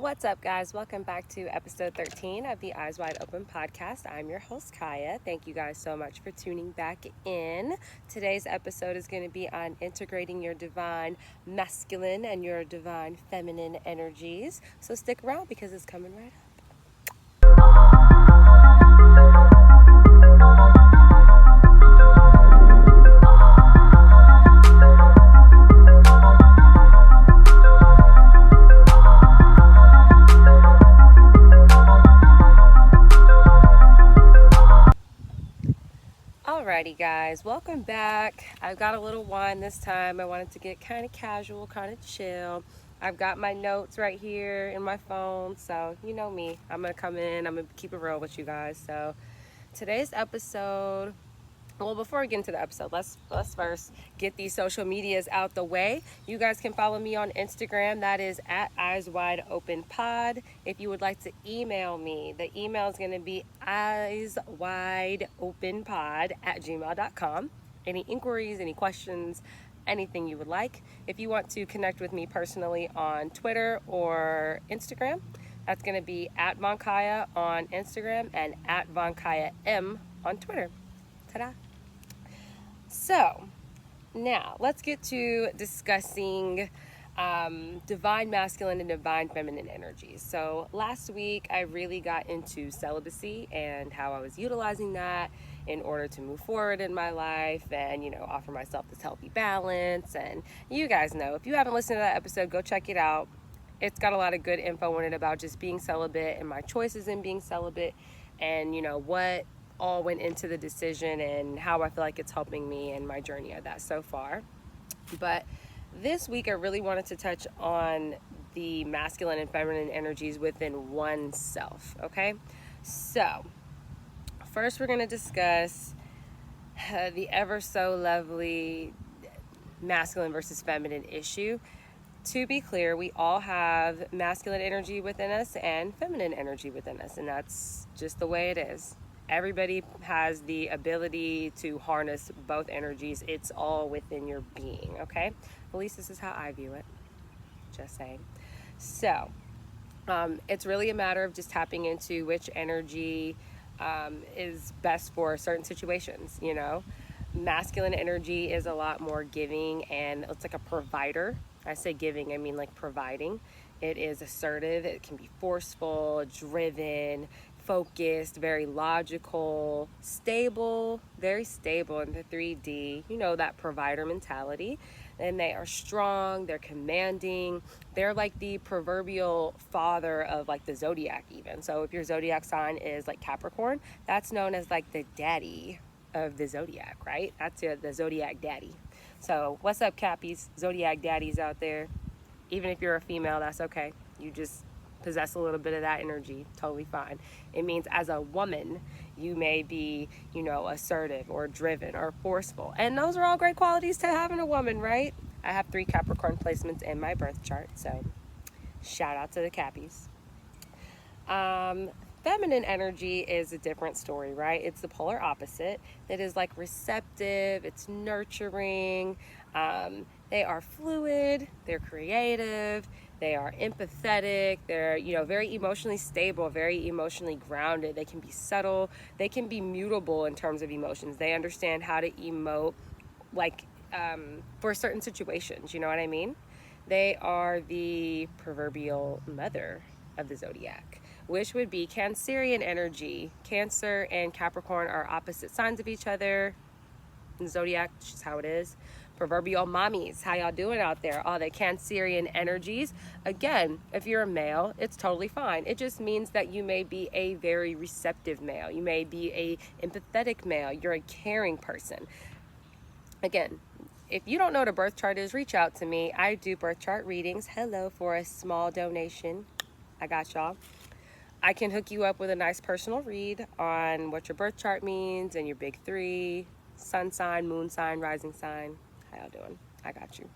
What's up, guys? Welcome back to episode 13 of the Eyes Wide Open podcast. I'm your host, Kaya. Thank you guys so much for tuning back in. Today's episode is going to be on integrating your divine masculine and your divine feminine energies. So stick around because it's coming right up. Alrighty, guys, welcome back. I've got a little wine this time. I wanted to get kind of casual, kind of chill. I've got my notes right here in my phone, so you know me. I'm gonna come in, I'm gonna keep it real with you guys. So today's episode, well, before we get into the episode, let's first get these social medias out the way. You guys can follow me on Instagram. That is at Eyes Wide Open Pod. If you would like to email me, the email is going to be eyeswideopenpod@gmail.com. Any inquiries, any questions, anything you would like. If you want to connect with me personally on Twitter or Instagram, that's going to be at Vonkaya on Instagram and at Vonkaya M on Twitter. Ta-da! So now let's get to discussing divine masculine and divine feminine energies. So last week I really got into celibacy and how I was utilizing that in order to move forward in my life and, offer myself this healthy balance. And you guys know, if you haven't listened to that episode, go check it out. It's got a lot of good info in it about just being celibate and my choices in being celibate and, what all went into the decision and how I feel like it's helping me in my journey of that so far. But this week I really wanted to touch on the masculine and feminine energies within oneself, okay? So first we're going to discuss the ever so lovely masculine versus feminine issue. To be clear, we all have masculine energy within us and feminine energy within us, and that's just the way it is. Everybody has the ability to harness both energies. It's all within your being, okay? At least this is how I view it. Just saying. So, it's really a matter of just tapping into which energy is best for certain situations, Masculine energy is a lot more giving and it's like a provider. I say giving, I mean like providing. It is assertive, it can be forceful, driven, focused, very logical, stable, very stable in the 3D, that provider mentality. And they are strong, they're commanding, they're like the proverbial father of like the zodiac even. So if your zodiac sign is like Capricorn, that's known as like the daddy of the zodiac, right? That's the zodiac daddy. So what's up, Cappies, zodiac daddies out there? Even if you're a female, that's okay. You just possess a little bit of that energy, totally fine. It means as a woman, you may be, assertive or driven or forceful. And those are all great qualities to have in a woman, right? I have 3 Capricorn placements in my birth chart, so shout out to the Cappies. Feminine energy is a different story, right? It's the polar opposite. It is like receptive, it's nurturing, they are fluid, they're creative, they are empathetic, they're, very emotionally stable, very emotionally grounded. They can be subtle, they can be mutable in terms of emotions. They understand how to emote, like, for certain situations, you know what I mean? They are the proverbial mother of the zodiac, which would be Cancerian energy. Cancer and Capricorn are opposite signs of each other in the zodiac, which is how it is. Proverbial mommies, how y'all doing out there? All the Cancerian energies. Again, if you're a male, it's totally fine. It just means that you may be a very receptive male. You may be a empathetic male. You're a caring person. Again, if you don't know what a birth chart is, reach out to me. I do birth chart readings. Hello, for a small donation. I got y'all. I can hook you up with a nice personal read on what your birth chart means and your big 3, sun sign, moon sign, rising sign. How y'all doing? I got you.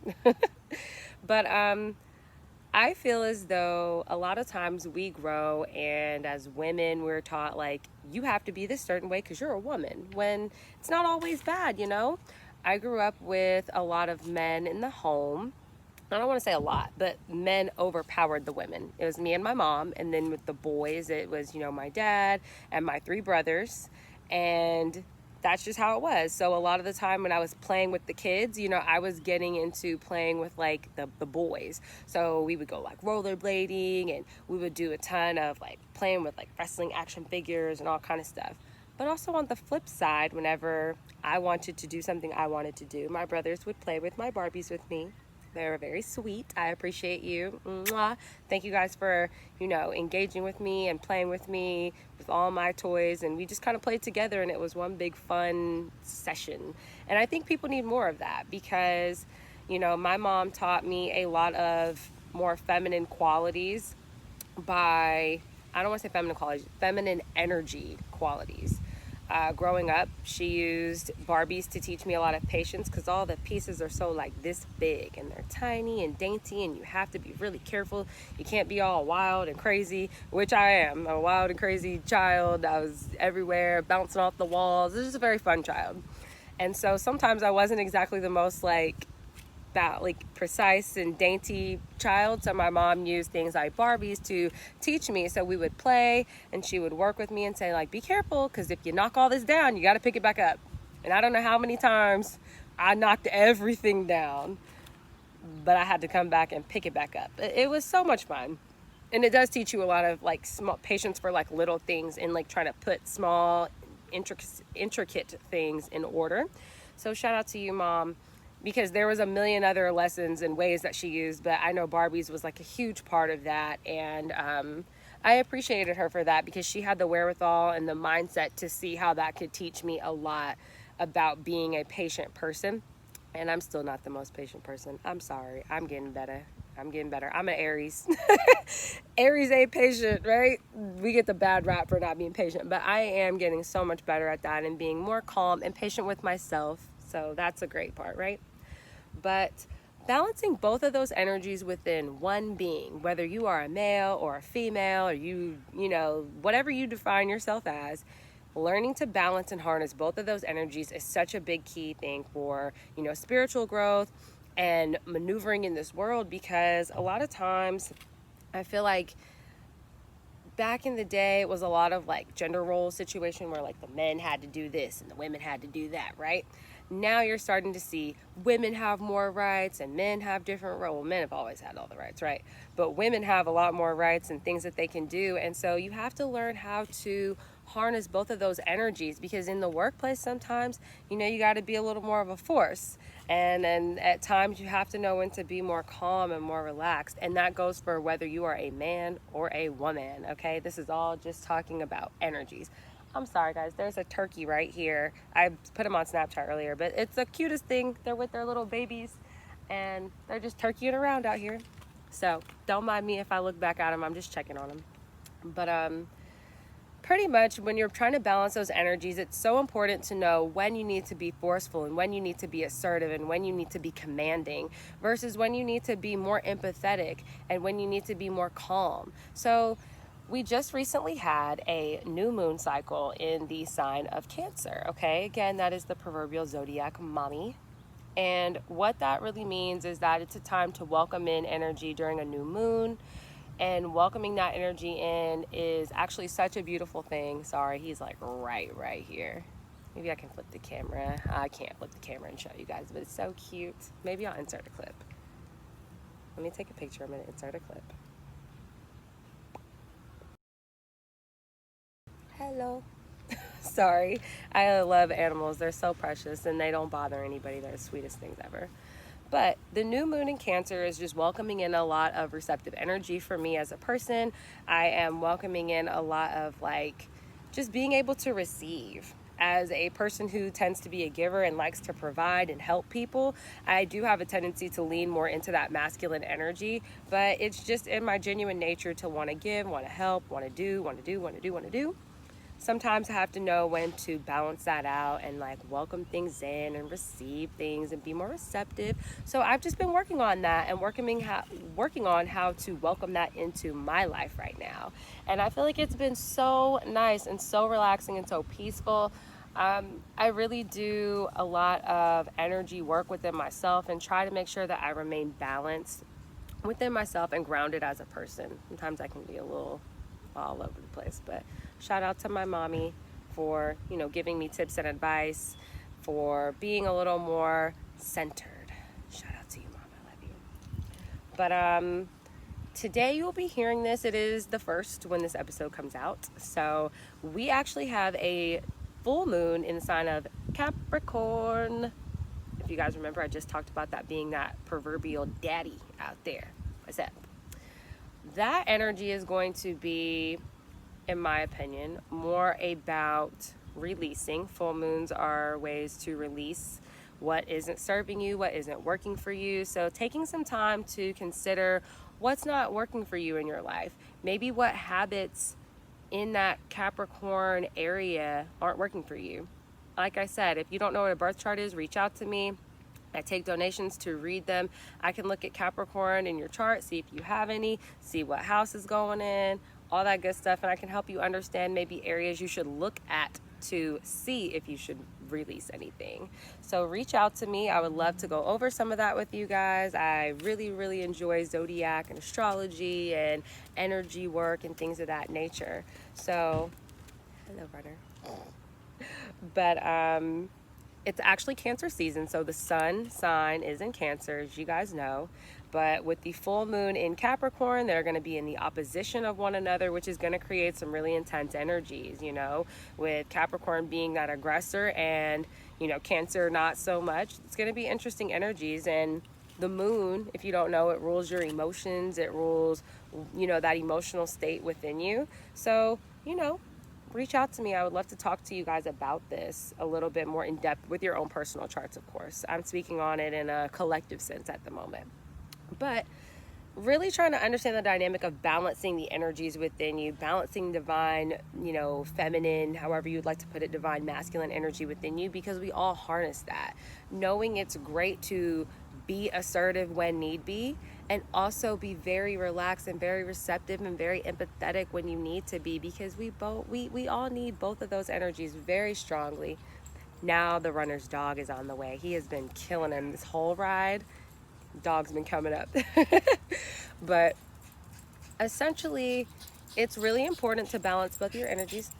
But I feel as though a lot of times we grow, and as women we're taught like you have to be this certain way because you're a woman, when it's not always bad, I grew up with a lot of men in the home I don't want to say a lot, but men overpowered the women. It was me and my mom, and then with the boys, it was, my dad and my three brothers, and that's just how it was. So a lot of the time when I was playing with the kids, I was getting into playing with like the boys. So we would go like rollerblading, and we would do a ton of like playing with like wrestling action figures and all kind of stuff. But also on the flip side, whenever I wanted to do something I wanted to do, my brothers would play with my Barbies with me. They're very sweet. I appreciate you. Mwah. Thank you guys for, engaging with me and playing with me with all my toys. And we just kind of played together, and it was one big fun session. And I think people need more of that because, my mom taught me a lot of more feminine qualities by, I don't want to say feminine qualities, feminine energy qualities. Growing up, she used Barbies to teach me a lot of patience because all the pieces are so like this big and they're tiny and dainty, and you have to be really careful. You can't be all wild and crazy, which I am. I'm a wild and crazy child. I was everywhere, bouncing off the walls. This is a very fun child. And so sometimes I wasn't exactly the most precise and dainty child, so my mom used things like Barbies to teach me. So we would play, and she would work with me and say like, be careful, because if you knock all this down, you got to pick it back up. And I don't know how many times I knocked everything down, but I had to come back and pick it back up. It was so much fun. And it does teach you a lot of like small patience for like little things, and like trying to put small intricate things in order. So shout out to you, Mom, because there was a million other lessons and ways that she used, but I know Barbies was like a huge part of that. And I appreciated her for that because she had the wherewithal and the mindset to see how that could teach me a lot about being a patient person. And I'm still not the most patient person. I'm sorry. I'm getting better. I'm an Aries. Aries ain't patient, right? We get the bad rap for not being patient, but I am getting so much better at that and being more calm and patient with myself. So that's a great part, right? But balancing both of those energies within one being, whether you are a male or a female, or you whatever you define yourself as, learning to balance and harness both of those energies is such a big key thing for, spiritual growth and maneuvering in this world. Because a lot of times I feel like back in the day, it was a lot of like gender role situation where like the men had to do this and the women had to do that, right? Now you're starting to see women have more rights and men have different roles. Well, men have always had all the rights, right? But women have a lot more rights and things that they can do. And so you have to learn how to harness both of those energies, because in the workplace sometimes, you got to be a little more of a force. And then at times you have to know when to be more calm and more relaxed. And that goes for whether you are a man or a woman, okay? This is all just talking about energies. I'm sorry, guys. There's a turkey right here. I put them on Snapchat earlier, but it's the cutest thing. They're with their little babies, and they're just turkeying around out here. So don't mind me if I look back at them. I'm just checking on them. But pretty much when you're trying to balance those energies, it's so important to know when you need to be forceful and when you need to be assertive and when you need to be commanding versus when you need to be more empathetic and when you need to be more calm. So we just recently had a new moon cycle in the sign of Cancer, okay? Again, that is the proverbial zodiac mommy. And what that really means is that it's a time to welcome in energy during a new moon. And welcoming that energy in is actually such a beautiful thing. Sorry, he's like right here. Maybe I can flip the camera. I can't flip the camera and show you guys, but it's so cute. Maybe I'll insert a clip. Let me take a picture. I'm going to insert a clip. Hello. Sorry. I love animals. They're so precious and they don't bother anybody. They're the sweetest things ever. But the new moon in Cancer is just welcoming in a lot of receptive energy for me as a person. I am welcoming in a lot of just being able to receive. As a person who tends to be a giver and likes to provide and help people, I do have a tendency to lean more into that masculine energy, but it's just in my genuine nature to want to give, want to help, want to do. Sometimes I have to know when to balance that out and welcome things in and receive things and be more receptive. So I've just been working on that and working on how to welcome that into my life right now. And I feel like it's been so nice and so relaxing and so peaceful. I really do a lot of energy work within myself and try to make sure that I remain balanced within myself and grounded as a person. Sometimes I can be a little all over the place, but shout out to my mommy for, giving me tips and advice, for being a little more centered. Shout out to you, mom. I love you. But today you'll be hearing this. It is the first when this episode comes out. So we actually have a full moon in the sign of Capricorn. If you guys remember, I just talked about that being that proverbial daddy out there. What's up? That energy is going to be, in my opinion, more about releasing. Full moons are ways to release what isn't serving you, what isn't working for you. So taking some time to consider what's not working for you in your life. Maybe what habits in that Capricorn area aren't working for you. Like I said, if you don't know what a birth chart is, reach out to me. I take donations to read them. I can look at Capricorn in your chart, see if you have any, see what house is going in, all that good stuff, and I can help you understand maybe areas you should look at to see if you should release anything. So reach out to me. I would love to go over some of that with you guys. I really, really enjoy zodiac and astrology and energy work and things of that nature. So, hello, runner. But it's actually Cancer season, so the sun sign is in Cancer, as you guys know. But with the full moon in Capricorn, they're going to be in the opposition of one another, which is going to create some really intense energies, with Capricorn being that aggressor and, Cancer not so much. It's going to be interesting energies. And the moon, if you don't know, it rules your emotions. It rules, that emotional state within you. So, reach out to me. I would love to talk to you guys about this a little bit more in depth with your own personal charts, of course. I'm speaking on it in a collective sense at the moment. But really trying to understand the dynamic of balancing the energies within you, balancing divine, feminine, however you'd like to put it, divine masculine energy within you, because we all harness that. Knowing it's great to be assertive when need be, and also be very relaxed and very receptive and very empathetic when you need to be, because we all need both of those energies very strongly. Now the runner's dog is on the way. He has been killing him this whole ride. Dog's been coming up. But essentially, it's really important to balance both your energies.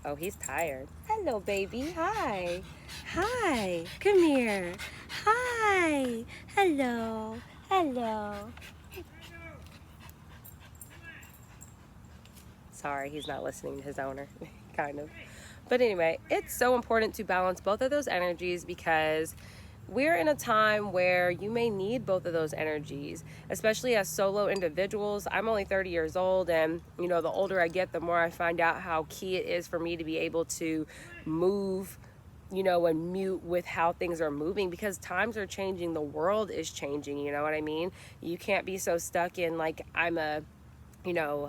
Oh, he's tired. Hello, baby. Hi. Hi. Come here. Hi. Hello. Hello. Sorry, he's not listening to his owner. Kind of. But anyway, it's so important to balance both of those energies, because we're in a time where you may need both of those energies, especially as solo individuals. I'm only 30 years old, and the older I get, the more I find out how key it is for me to be able to move, and mute with how things are moving, because times are changing, the world is changing, you know what I mean? You can't be so stuck in like, I'm a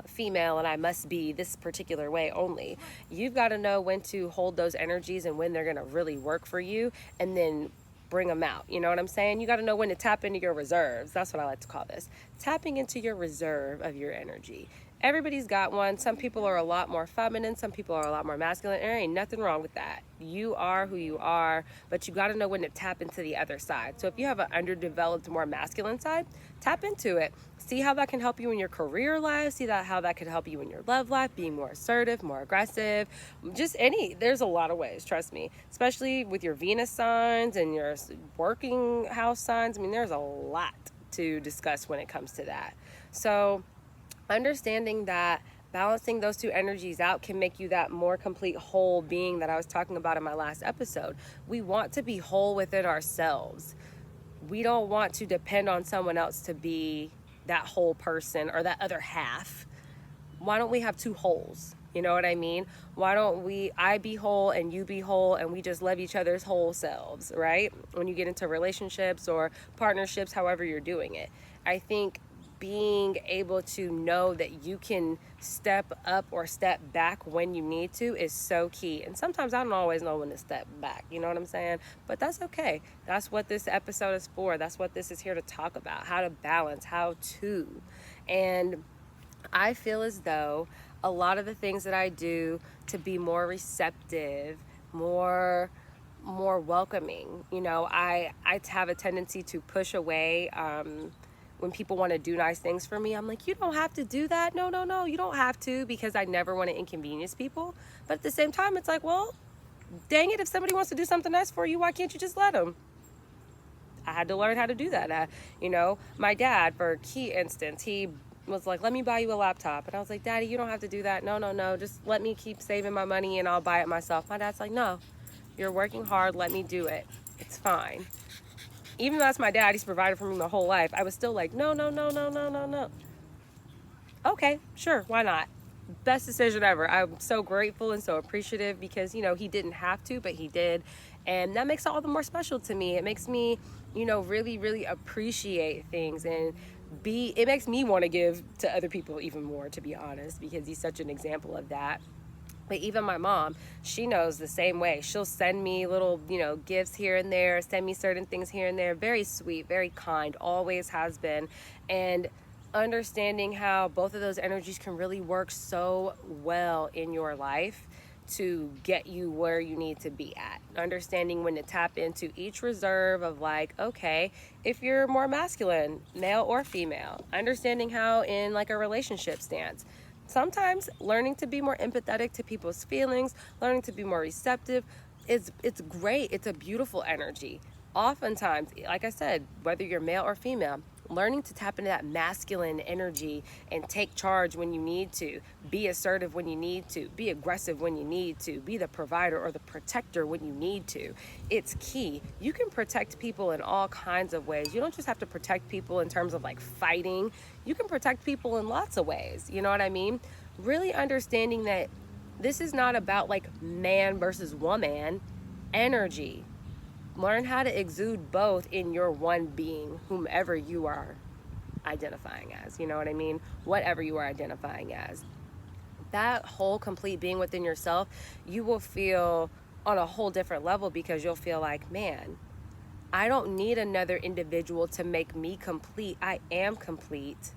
female and I must be this particular way only. You've got to know when to hold those energies and when they're going to really work for you, and then bring them out. You know what I'm saying? You got to know when to tap into your reserves. That's what I like to call this. Tapping into your reserve of your energy. Everybody's got one. Some people are a lot more feminine. Some people are a lot more masculine. There ain't nothing wrong with that. You are who you are, but you got to know when to tap into the other side. So if you have an underdeveloped, more masculine side, tap into it. See how that can help you in your career life. See how that could help you in your love life, being more assertive, more aggressive. There's a lot of ways, trust me, especially with your Venus signs and your working house signs. I mean, there's a lot to discuss when it comes to that. So understanding that balancing those two energies out can make you that more complete whole being that I was talking about in my last episode. We want to be whole within ourselves. We don't want to depend on someone else to be that whole person or that other half. Why don't we have two wholes? You know what I mean? Why don't I be whole and you be whole, and we just love each other's whole selves, right? When you get into relationships or partnerships, however you're doing it. I think being able to know that you can step up or step back when you need to is so key. And sometimes I don't always know when to step back, you know what I'm saying? But that's okay. That's what this episode is for. That's what this is here to talk about, how to balance, how to. And I feel as though a lot of the things that I do to be more receptive, more welcoming. You know, I have a tendency to push away when people want to do nice things for me. I'm like, you don't have to do that. No, no, no, you don't have to, because I never want to inconvenience people. But at the same time, it's like, well, dang it, if somebody wants to do something nice for you, why can't you just let them? I had to learn how to do that. You know, my dad, for a key instance, he was like, let me buy you a laptop. And I was like, Daddy, you don't have to do that. No, no, no. Just let me keep saving my money and I'll buy it myself. My dad's like, no, you're working hard. Let me do it. It's fine. Even though that's my dad, he's provided for me my whole life. I was still like, no, no, no, no, no, no, no. Okay, sure. Why not? Best decision ever. I'm so grateful and so appreciative because, you know, he didn't have to, but he did. And that makes it all the more special to me. It makes me, you know, really, really appreciate things, and it makes me want to give to other people even more, to be honest, because he's such an example of that. But even my mom, she knows the same way. She'll send me little, you know, gifts here and there, send me certain things here and there. Very sweet, very kind, always has been. And understanding how both of those energies can really work so well in your life to get you where you need to be at. Understanding when to tap into each reserve of, like, okay, if you're more masculine, male or female, understanding how in like a relationship stance, sometimes learning to be more empathetic to people's feelings, learning to be more receptive, it's great. It's a beautiful energy. Oftentimes, like I said, whether you're male or female, learning to tap into that masculine energy and take charge when you need to, be assertive when you need to, be aggressive when you need to, be the provider or the protector when you need to. It's key. You can protect people in all kinds of ways. You don't just have to protect people in terms of like fighting. You can protect people in lots of ways. You know what I mean? Really understanding that this is not about like man versus woman energy. Learn how to exude both in your one being, whomever you are identifying as. You know what I mean? Whatever you are identifying as. That whole complete being within yourself, you will feel on a whole different level, because you'll feel like, man, I don't need another individual to make me complete. I am complete.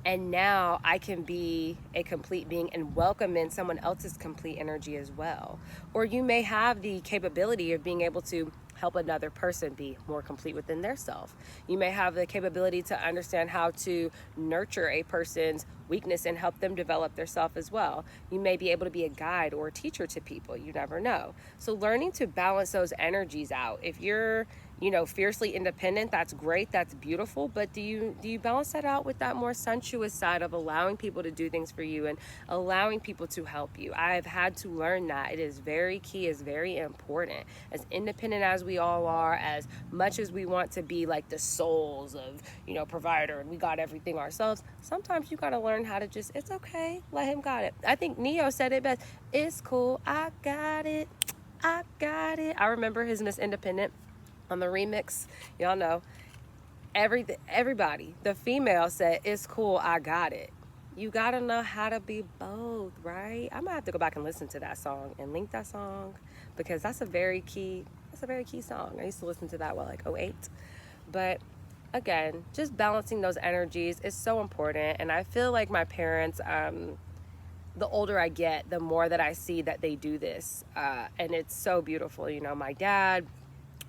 And now I can be a complete being and welcome in someone else's complete energy as well. Or you may have the capability of being able to help another person be more complete within their self. You may have the capability to understand how to nurture a person's weakness and help them develop their self as well. You may be able to be a guide or a teacher to people. You never know. So learning to balance those energies out. If you're, you know, fiercely independent, that's great, that's beautiful, but do you balance that out with that more sensuous side of allowing people to do things for you and allowing people to help you? I've had to learn that. It is very key, is very important. As independent as we all are, as much as we want to be like the souls of, you know, provider and we got everything ourselves, sometimes you got to learn how to just, it's okay, let him got it. I think Neo said it best. It's cool, I got it, I got it. I remember his Miss Independent on the remix, y'all know, everybody, the female said, it's cool, I got it. You gotta know how to be both, right? I'm gonna have to go back and listen to that song and link that song, because that's a very key song. I used to listen to that, like 08. But again, just balancing those energies is so important. And I feel like my parents, the older I get, the more that I see that they do this, and it's so beautiful. You know, my dad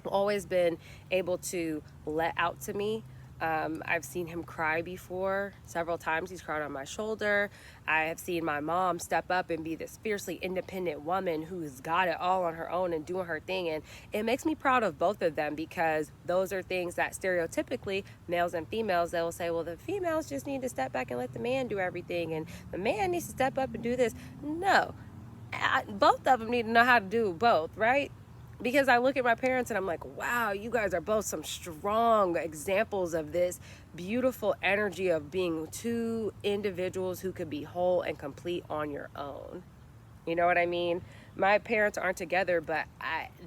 always been able to let out to me. I've seen him cry before several times. He's cried on my shoulder. I have seen my mom step up and be this fiercely independent woman who's got it all on her own and doing her thing. And it makes me proud of both of them, because those are things that stereotypically males and females, they will say, well, the females just need to step back and let the man do everything, and the man needs to step up and do this. No, both of them need to know how to do both, right? Because I look at my parents and I'm like, wow, you guys are both some strong examples of this beautiful energy of being two individuals who could be whole and complete on your own. You know what I mean? My parents aren't together, but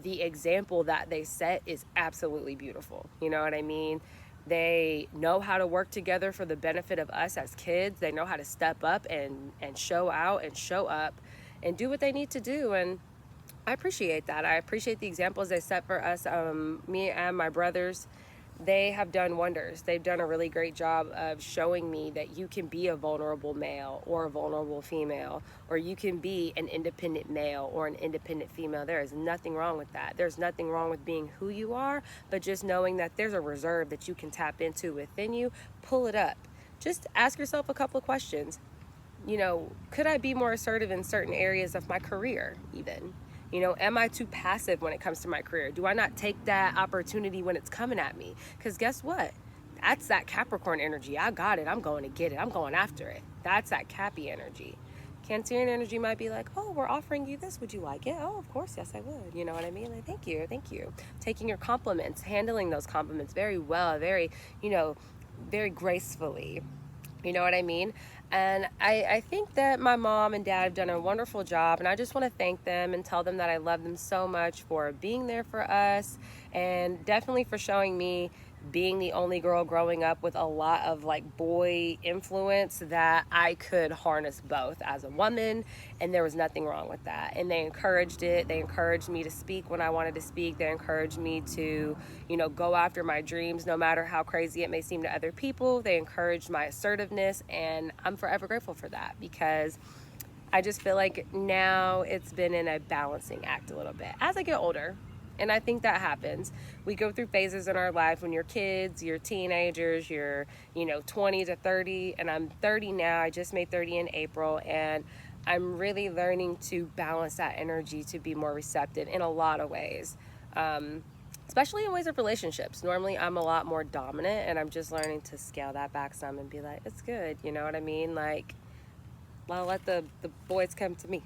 the example that they set is absolutely beautiful. You know what I mean? They know how to work together for the benefit of us as kids. They know how to step up and show out and show up and do what they need to do. And I appreciate that. I appreciate the examples they set for us, me and my brothers. they have done wonders. They've done a really great job of showing me that you can be a vulnerable male or a vulnerable female, or you can be an independent male or an independent female. There is nothing wrong with that. There's nothing wrong with being who you are, but just knowing that there's a reserve that you can tap into within you. Pull it up. Just ask yourself a couple of questions. Could I be more assertive in certain areas of my career even? Am I too passive when it comes to my career? Do I not take that opportunity when it's coming at me? Because guess what? That's that Capricorn energy. I got it. I'm going to get it. I'm going after it. That's that Cappy energy. Cancerian energy might be like, oh, we're offering you this. Would you like it? Oh, of course. Yes, I would. You know what I mean? Like, thank you. Thank you. Taking your compliments, handling those compliments very well, very, very gracefully. You know what I mean? And I think that my mom and dad have done a wonderful job, and I just want to thank them and tell them that I love them so much for being there for us, and definitely for showing me, being the only girl growing up with a lot of like boy influence, that I could harness both as a woman, and there was nothing wrong with that. And they encouraged it. They encouraged me to speak when I wanted to speak. They encouraged me to, go after my dreams no matter how crazy it may seem to other people. They encouraged my assertiveness, and I'm forever grateful for that, because I just feel like now it's been in a balancing act a little bit as I get older. And I think that happens. We go through phases in our life when you're kids, you're teenagers, you're, 20 to 30. And I'm 30 now. I just made 30 in April. And I'm really learning to balance that energy to be more receptive in a lot of ways. Especially in ways of relationships. Normally I'm a lot more dominant, and I'm just learning to scale that back some and be like, it's good. You know what I mean? Like, I'll let the boys come to me.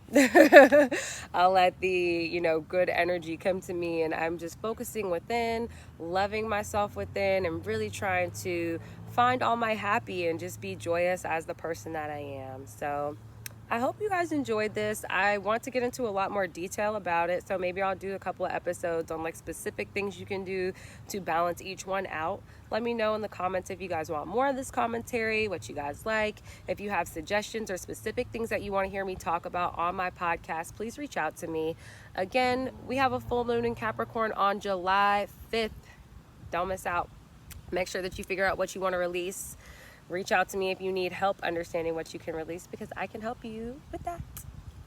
I'll let the, good energy come to me, and I'm just focusing within, loving myself within, and really trying to find all my happy and just be joyous as the person that I am. So I hope you guys enjoyed this. I want to get into a lot more detail about it, so maybe I'll do a couple of episodes on like specific things you can do to balance each one out. Let me know in the comments if you guys want more of this commentary, what you guys like. If you have suggestions or specific things that you want to hear me talk about on my podcast, please reach out to me. Again, we have a full moon in Capricorn on July 5th. Don't miss out. Make sure that you figure out what you want to release. Reach out to me if you need help understanding what you can release, because I can help you with that.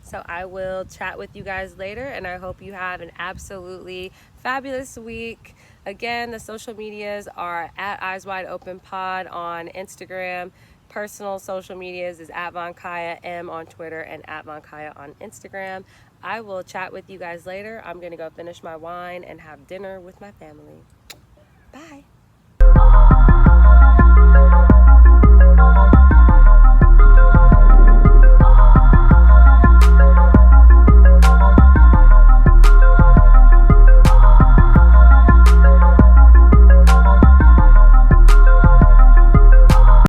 So I will chat with you guys later, and I hope you have an absolutely fabulous week. Again, the social medias are at Eyes Wide Open Pod on Instagram. Personal social medias is at Von Kaya M on Twitter and at Von Kaya on Instagram. I will chat with you guys later. I'm going to go finish my wine and have dinner with my family. Bye.